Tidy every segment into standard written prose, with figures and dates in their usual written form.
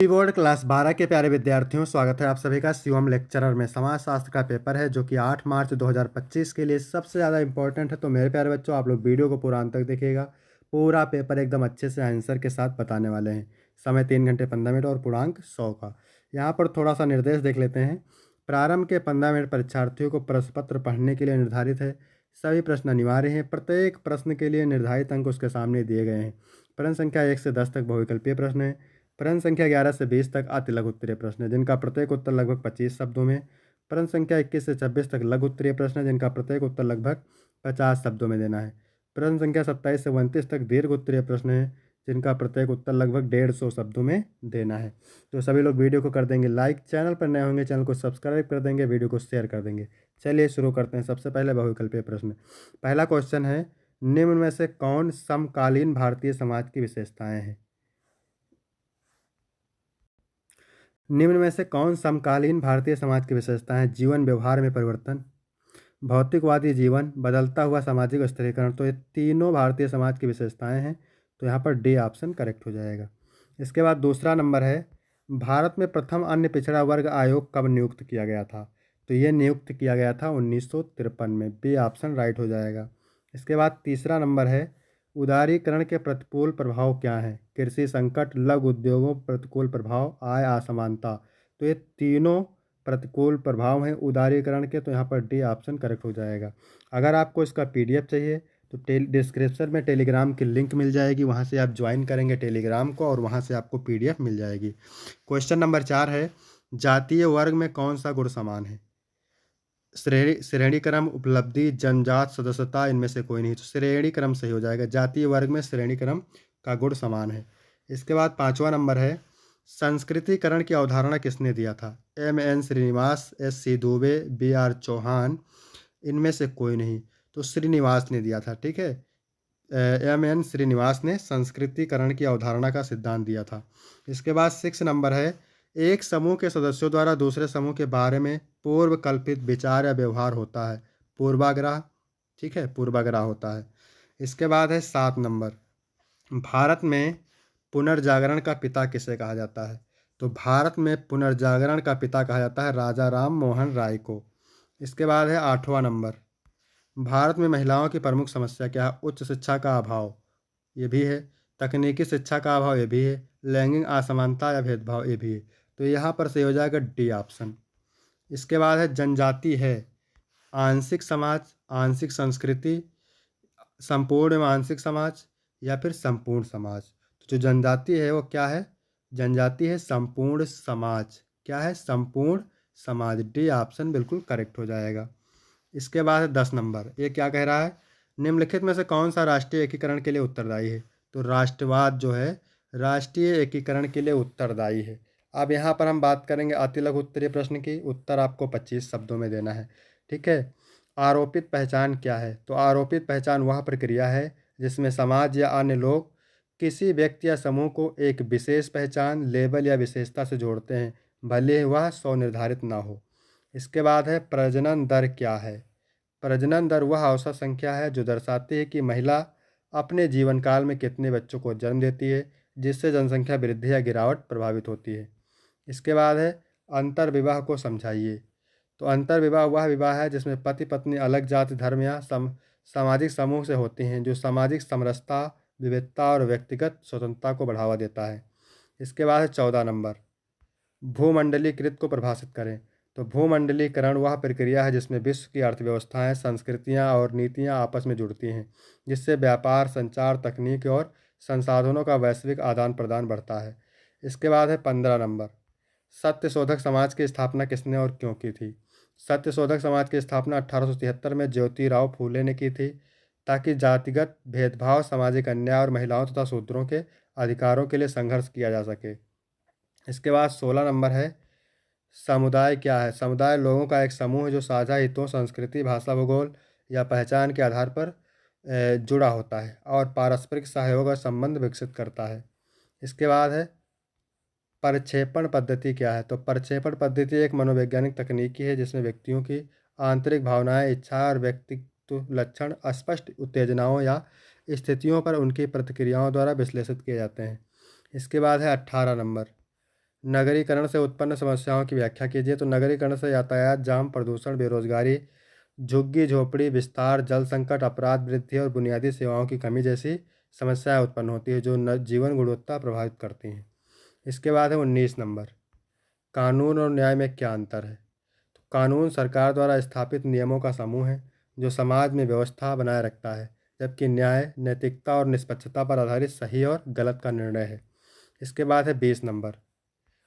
Board class 12 के प्यारे विद्यार्थियों, स्वागत है आप सभी का शिवम लेक्चरर में। समाज शास्त्र का पेपर है जो कि 8 मार्च 2025 के लिए सबसे ज़्यादा इंपॉर्टेंट है। तो मेरे प्यारे बच्चों, आप लोग वीडियो को पूरा अंत तक देखिएगा। पूरा पेपर एकदम अच्छे से आंसर के साथ बताने वाले हैं। समय 3 घंटे 15 मिनट और पूर्णांक 100 का। यहाँ पर थोड़ा सा निर्देश देख लेते हैं। प्रारंभ के 15 मिनट परीक्षार्थियों को प्रश्न पत्र पढ़ने के लिए निर्धारित है। सभी प्रश्न अनिवार्य हैं। प्रत्येक प्रश्न के लिए निर्धारित अंक उसके सामने दिए गए हैं। प्रश्न संख्या 1 से 10 तक बहुविकल्पीय प्रश्न है। प्रश्न संख्या 11 से 20 तक अति लघु उत्तरीय प्रश्न है, जिनका प्रत्येक उत्तर लगभग 25 शब्दों में। प्रश्न संख्या 21 से 26 तक लघु उत्तरीय प्रश्न है, जिनका प्रत्येक उत्तर लगभग 50 शब्दों में देना है। प्रश्न संख्या 27 से 29 तक दीर्घ उत्तरीय प्रश्न है, जिनका प्रत्येक उत्तर लगभग 150 शब्दों में देना है। तो सभी लोग वीडियो को कर देंगे लाइक, चैनल पर नए होंगे चैनल को सब्सक्राइब कर देंगे, वीडियो को शेयर कर देंगे। चलिए शुरू करते हैं। सबसे पहले बहुविकल्पीय प्रश्न। पहला क्वेश्चन है, निम्न में से कौन समकालीन भारतीय समाज की विशेषताएं हैं? निम्न में से कौन समकालीन भारतीय समाज की विशेषताएं हैं? जीवन व्यवहार में परिवर्तन, भौतिकवादी जीवन, बदलता हुआ सामाजिक स्थिरीकरण। तो ये तीनों भारतीय समाज की विशेषताएं हैं। तो यहाँ पर डी ऑप्शन करेक्ट हो जाएगा। इसके बाद दूसरा नंबर है, भारत में प्रथम अन्य पिछड़ा वर्ग आयोग कब नियुक्त किया गया था? तो ये नियुक्त किया गया था 1953 में। बी ऑप्शन राइट हो जाएगा। इसके बाद तीसरा नंबर है, उदारीकरण के प्रतिकूल प्रभाव क्या हैं? कृषि संकट, लघु उद्योगों पर प्रतिकूल प्रभाव, आय असमानता। तो ये तीनों प्रतिकूल प्रभाव हैं उदारीकरण के। तो यहाँ पर डी ऑप्शन करेक्ट हो जाएगा। अगर आपको इसका पीडीएफ चाहिए तो डिस्क्रिप्शन में टेलीग्राम की लिंक मिल जाएगी, वहाँ से आप ज्वाइन करेंगे टेलीग्राम को और वहाँ से आपको पीडीएफ मिल जाएगी। क्वेश्चन नंबर 4 है, जातीय वर्ग में कौन सा गुण समान है? श्रेणी क्रम, उपलब्धि, जन्मजात, सदस्यता, इनमें से कोई नहीं। तो श्रेणी क्रम सही हो जाएगा। जातीय वर्ग में श्रेणी क्रम का गुण समान है। इसके बाद 5वां नंबर है, संस्कृतिकरण की अवधारणा किसने दिया था? M N. Srinivas, S C. Dubey, B R. Chauhan, इनमें से कोई नहीं। तो श्रीनिवास ने दिया था। ठीक है, एम.एन. श्रीनिवास ने संस्कृतिकरण की अवधारणा का सिद्धांत दिया था। इसके बाद 6 नंबर है, एक समूह के सदस्यों द्वारा दूसरे समूह के बारे में पूर्व कल्पित विचार या व्यवहार होता है पूर्वाग्रह। ठीक है, पूर्वाग्रह होता है। इसके बाद है 7 नंबर, भारत में पुनर्जागरण का पिता किसे कहा जाता है? तो भारत में पुनर्जागरण का पिता कहा जाता है राजा राम मोहन राय को। इसके बाद है 8वां नंबर, भारत में महिलाओं की प्रमुख समस्या क्या है? उच्च शिक्षा का अभाव, ये भी है। तकनीकी शिक्षा का अभाव, ये भी है। लैंगिक असमानता या भेदभाव, ये भी है। तो यहाँ पर सही हो जाएगा डी ऑप्शन। इसके बाद है जनजाति है, आंशिक समाज, आंशिक संस्कृति, संपूर्ण एवं आंशिक समाज या फिर संपूर्ण समाज। तो जो जनजाति है वो क्या है? जनजाति है संपूर्ण समाज। क्या है? संपूर्ण समाज। डी ऑप्शन बिल्कुल करेक्ट हो जाएगा। इसके बाद है 10 नंबर, ये क्या कह रहा है, निम्नलिखित में से कौन सा राष्ट्रीय एकीकरण के लिए उत्तरदायी है? तो राष्ट्रवाद जो है राष्ट्रीय एकीकरण के लिए उत्तरदायी है। अब यहाँ पर हम बात करेंगे अति लघु उत्तरीय प्रश्न की। उत्तर आपको 25 शब्दों में देना है। ठीक है, आरोपित पहचान क्या है? तो आरोपित पहचान वह प्रक्रिया है जिसमें समाज या अन्य लोग किसी व्यक्ति या समूह को एक विशेष पहचान, लेबल या विशेषता से जोड़ते हैं, भले वह स्वनिर्धारित ना हो। इसके बाद है प्रजनन दर क्या है? प्रजनन दर वह औसत संख्या है जो दर्शाती है कि महिला अपने जीवन काल में कितने बच्चों को जन्म देती है, जिससे जनसंख्या वृद्धि या गिरावट प्रभावित होती है। इसके बाद है अंतर विवाह को समझाइए। तो अंतर विवाह वह विवाह है जिसमें पति पत्नी अलग जाति, धर्म या सामाजिक समूह से होते हैं, जो सामाजिक समरसता, विविधता और व्यक्तिगत स्वतंत्रता को बढ़ावा देता है। इसके बाद है 14 नंबर, भूमंडलीकृत को परिभाषित करें। तो भूमंडलीकरण वह प्रक्रिया है जिसमें विश्व की अर्थव्यवस्थाएं, संस्कृतियां और नीतियां आपस में जुड़ती हैं, जिससे व्यापार, संचार, तकनीक और संसाधनों का वैश्विक आदान प्रदान बढ़ता है। इसके बाद है 15 नंबर, सत्यशोधक समाज की स्थापना किसने और क्यों की थी? सत्यशोधक समाज की स्थापना 1873 में ज्योतिराव फूले ने की थी, ताकि जातिगत भेदभाव, सामाजिक अन्याय और महिलाओं तथा शूद्रों के अधिकारों के लिए संघर्ष किया जा सके। इसके बाद 16 नंबर है, समुदाय क्या है? समुदाय लोगों का एक समूह है जो साझा हितों, संस्कृति, भाषा, भूगोल या पहचान के आधार पर जुड़ा होता है और पारस्परिक सहयोग और संबंध विकसित करता है। इसके बाद है प्रक्षेपण पद्धति क्या है? तो प्रक्षेपण पद्धति एक मनोवैज्ञानिक तकनीकी है जिसमें व्यक्तियों की आंतरिक भावनाएं, इच्छा और व्यक्तित्व लक्षण स्पष्ट उत्तेजनाओं या स्थितियों पर उनकी प्रतिक्रियाओं द्वारा विश्लेषित किए जाते हैं। इसके बाद है 18 नंबर, नगरीकरण से उत्पन्न समस्याओं की व्याख्या कीजिए। तो नगरीकरण से यातायात जाम, प्रदूषण, बेरोजगारी, झुग्गी झोपड़ी विस्तार, जल संकट, अपराध वृद्धि और बुनियादी सेवाओं की कमी जैसी समस्याएं उत्पन्न होती है जो जीवन गुणवत्ता प्रभावित करती हैं। इसके बाद है 19 नंबर, कानून और न्याय में क्या अंतर है। तो कानून सरकार द्वारा स्थापित नियमों का समूह है जो समाज में व्यवस्था बनाए रखता है, जबकि न्याय नैतिकता और निष्पक्षता पर आधारित सही और गलत का निर्णय है। इसके बाद है 20 नंबर,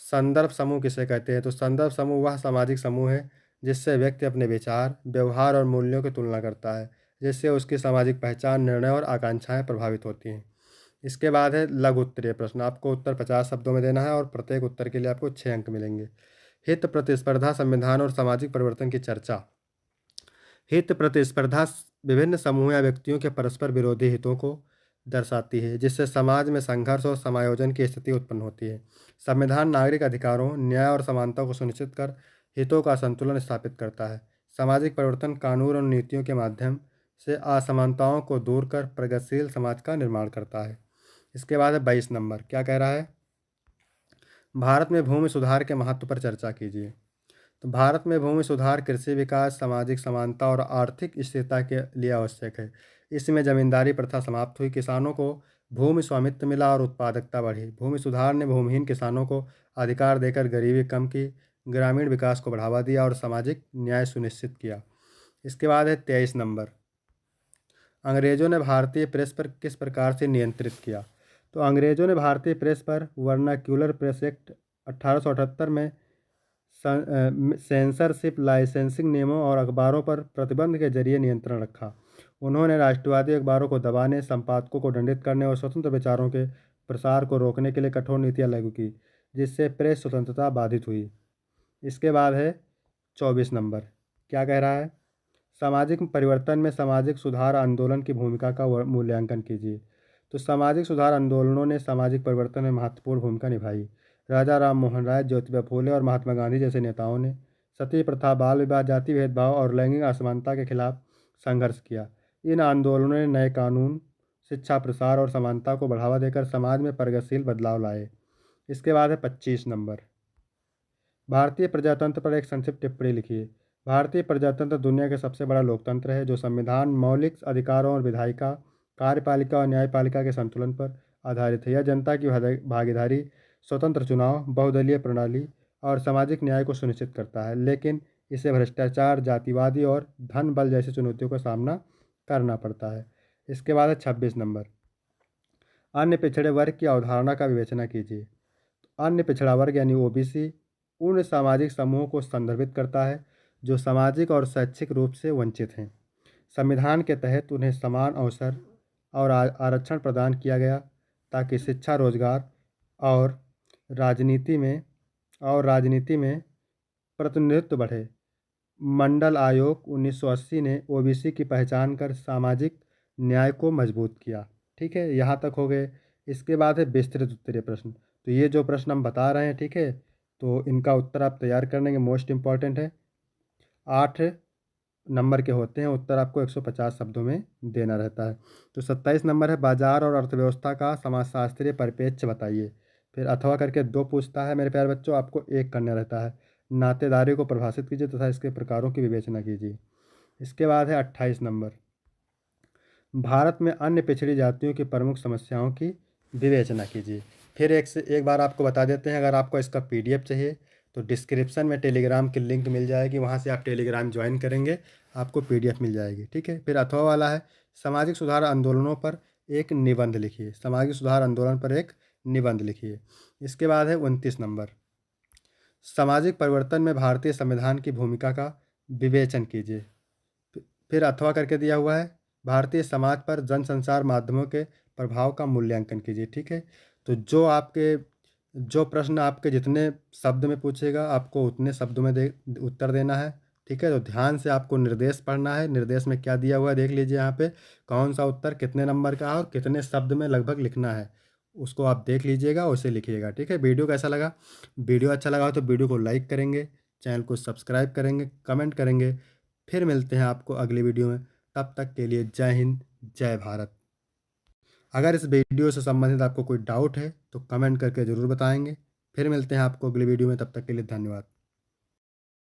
संदर्भ समूह किसे कहते हैं। तो संदर्भ समूह वह सामाजिक समूह है जिससे व्यक्ति अपने विचार, व्यवहार और मूल्यों की तुलना करता है, जिससे उसकी सामाजिक पहचान, निर्णय और आकांक्षाएं प्रभावित होती हैं। इसके बाद है लघु उत्तरीय प्रश्न। आपको उत्तर 50 शब्दों में देना है और प्रत्येक उत्तर के लिए आपको 6 अंक मिलेंगे। हित प्रतिस्पर्धा, संविधान और सामाजिक परिवर्तन की चर्चा। हित प्रतिस्पर्धा विभिन्न समूह या व्यक्तियों के परस्पर विरोधी हितों को दर्शाती है, जिससे समाज में संघर्ष और समायोजन की स्थिति उत्पन्न होती है। संविधान नागरिक अधिकारों, न्याय और समानता को सुनिश्चित कर हितों का संतुलन स्थापित करता है। सामाजिक परिवर्तन कानून और नीतियों के माध्यम से असमानताओं को दूर कर प्रगतिशील समाज का निर्माण करता है। इसके बाद है 22 नंबर, क्या कह रहा है, भारत में भूमि सुधार के महत्व पर चर्चा कीजिए। तो भारत में भूमि सुधार कृषि विकास, सामाजिक समानता और आर्थिक स्थिरता के लिए आवश्यक है। इसमें जमींदारी प्रथा समाप्त हुई, किसानों को भूमि स्वामित्व मिला और उत्पादकता बढ़ी। भूमि सुधार ने भूमिहीन किसानों को अधिकार देकर गरीबी कम की, ग्रामीण विकास को बढ़ावा दिया और सामाजिक न्याय सुनिश्चित किया। इसके बाद है 23 नंबर, अंग्रेजों ने भारतीय प्रेस पर किस प्रकार से नियंत्रित किया। तो अंग्रेजों ने भारतीय प्रेस पर वर्नाक्यूलर प्रेस एक्ट 1878 में सेंसरशिप, लाइसेंसिंग नियमों और अखबारों पर प्रतिबंध के जरिए नियंत्रण रखा। उन्होंने राष्ट्रवादी अखबारों को दबाने, संपादकों को दंडित करने और स्वतंत्र विचारों के प्रसार को रोकने के लिए कठोर नीतियां लागू की, जिससे प्रेस स्वतंत्रता बाधित हुई। इसके बाद है 24 नंबर, क्या कह रहा है, सामाजिक परिवर्तन में सामाजिक सुधार आंदोलन की भूमिका का मूल्यांकन कीजिए। तो सामाजिक सुधार आंदोलनों ने सामाजिक परिवर्तन में महत्वपूर्ण भूमिका निभाई। राजा राम मोहन राय, ज्योतिबा फूले और महात्मा गांधी जैसे नेताओं ने सती प्रथा, बाल विवाह, जाति भेदभाव और लैंगिक असमानता के खिलाफ संघर्ष किया। इन आंदोलनों ने नए कानून, शिक्षा प्रसार और समानता को बढ़ावा देकर समाज में प्रगतिशील बदलाव लाए। इसके बाद है 25 नंबर, भारतीय प्रजातंत्र पर एक संक्षिप्त टिप्पणी लिखिए। भारतीय प्रजातंत्र दुनिया का सबसे बड़ा लोकतंत्र है जो संविधान, मौलिक अधिकारों और विधायिका, कार्यपालिका और न्यायपालिका के संतुलन पर आधारित है। यह जनता की भागीदारी, स्वतंत्र चुनाव, बहुदलीय प्रणाली और सामाजिक न्याय को सुनिश्चित करता है, लेकिन इसे भ्रष्टाचार, जातिवादी और धन बल जैसी चुनौतियों का सामना करना पड़ता है। इसके बाद है 26 नंबर, अन्य पिछड़े वर्ग की अवधारणा का विवेचना कीजिए। अन्य पिछड़ा वर्ग यानी ओबीसी उन सामाजिक समूहों को संदर्भित करता है जो सामाजिक और शैक्षिक रूप से वंचित हैं। संविधान के तहत उन्हें समान अवसर और आरक्षण प्रदान किया गया ताकि शिक्षा, रोजगार और राजनीति में प्रतिनिधित्व बढ़े। मंडल आयोग 1980 ने ओबीसी की पहचान कर सामाजिक न्याय को मजबूत किया। ठीक है, यहाँ तक हो गए। इसके बाद है विस्तृत उत्तरीय प्रश्न। तो ये जो प्रश्न हम बता रहे हैं, ठीक है, तो इनका उत्तर आप तैयार करने के मोस्ट इम्पॉर्टेंट है। 8 नंबर के होते हैं, उत्तर आपको 150 शब्दों में देना रहता है। तो 27 नंबर है, बाजार और अर्थव्यवस्था का समाजशास्त्रीय परिप्रेक्ष्य बताइए। फिर अथवा करके 2 पूछता है मेरे प्यारे बच्चों, आपको 1 करना रहता है। नातेदारी को परिभाषित कीजिए तथा इसके प्रकारों की विवेचना कीजिए। इसके बाद है 28 नंबर, भारत में अन्य पिछड़ी जातियों की प्रमुख समस्याओं की विवेचना कीजिए। फिर एक बार आपको बता देते हैं, अगर आपको इसका पीडीएफ चाहिए तो डिस्क्रिप्शन में टेलीग्राम की लिंक मिल जाएगी, वहाँ से आप टेलीग्राम ज्वाइन करेंगे, आपको पीडीएफ मिल जाएगी। ठीक है, फिर अथवा वाला है, सामाजिक सुधार आंदोलनों पर एक निबंध लिखिए। सामाजिक सुधार आंदोलन पर एक निबंध लिखिए। इसके बाद है 29 नंबर, सामाजिक परिवर्तन में भारतीय संविधान की भूमिका का विवेचन कीजिए। फिर अथवा करके दिया हुआ है, भारतीय समाज पर जनसंचार माध्यमों के प्रभाव का मूल्यांकन कीजिए। ठीक है, तो जो प्रश्न आपके जितने शब्द में पूछेगा आपको उतने शब्दों में उत्तर देना है। ठीक है, तो ध्यान से आपको निर्देश पढ़ना है। निर्देश में क्या दिया हुआ है देख लीजिए, यहाँ पे कौन सा उत्तर कितने नंबर का है और कितने शब्द में लगभग लिखना है, उसको आप देख लीजिएगा, उसे लिखिएगा। ठीक है, वीडियो कैसा लगा, वीडियो अच्छा लगा हो तो वीडियो को लाइक करेंगे, चैनल को सब्सक्राइब करेंगे, कमेंट करेंगे। फिर मिलते हैं आपको अगली वीडियो में, तब तक के लिए जय हिंद, जय भारत। अगर इस वीडियो से संबंधित आपको कोई डाउट है तो कमेंट करके ज़रूर बताएंगे। फिर मिलते हैं आपको अगली वीडियो में, तब तक के लिए धन्यवाद।